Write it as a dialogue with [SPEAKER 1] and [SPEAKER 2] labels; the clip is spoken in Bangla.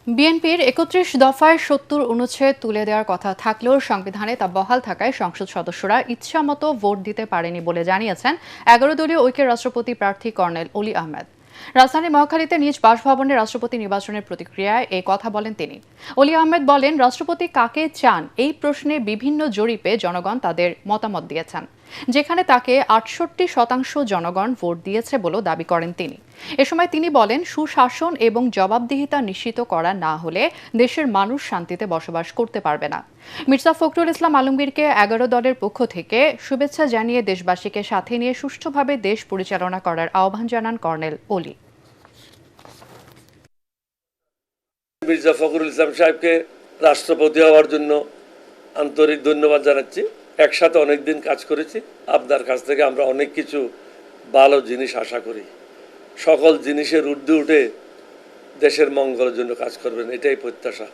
[SPEAKER 1] বিএনপির ৩১ দফায় ৭০ অনুচ্ছেদ তুলে দেওয়ার কথা থাকলেও সংবিধানে তা বহাল থাকায় সংসদ সদস্যরা ইচ্ছামতো ভোট দিতে পারেনি বলে জানিয়েছেন ১১ দলীয় ঐক্যের রাষ্ট্রপতি প্রার্থী কর্নেল অলি আহমেদ। রাজধানীর মহাখালীতে নিজ বাসভবনে রাষ্ট্রপতি নির্বাচনের প্রতিক্রিয়ায় এই কথা বলেন তিনি। অলি আহমেদ বলেন, রাষ্ট্রপতি কাকে চান এই প্রশ্নে বিভিন্ন জরিপে জনগণ তাদের মতামত দিয়েছেন, যেখানে তাকে ৬৮% জনগণ ভোট দিয়েছে বলেও দাবি করেন তিনি। এ সময় তিনি বলেন, সুশাসন এবং জবাবদিহিতা নিশ্চিত করা না হলে দেশের মানুষ শান্তিতে বসবাস করতে পারবে না। মির্জা ফখরুল ইসলাম আলমগীরকে ১১ দলের পক্ষ থেকে শুভেচ্ছা জানিয়ে দেশবাসীকে সাথে নিয়ে সুষ্ঠুভাবে দেশ পরিচালনা করার আহ্বান জানান কর্নেল অলি।
[SPEAKER 2] মির্জা ফখরুল ইসলাম সাহেবকে রাষ্ট্রপতি হওয়ার জন্য আন্তরিক ধন্যবাদ জানাচ্ছি। একসাথে অনেকদিন কাজ করেছি। আপনার কাছ থেকে আমরা অনেক কিছু ভালো জিনিস আশা করি। সকল জিনিসের ঊর্ধ্বে উঠে দেশের মঙ্গলের জন্য কাজ করবেন, এটাই প্রত্যাশা।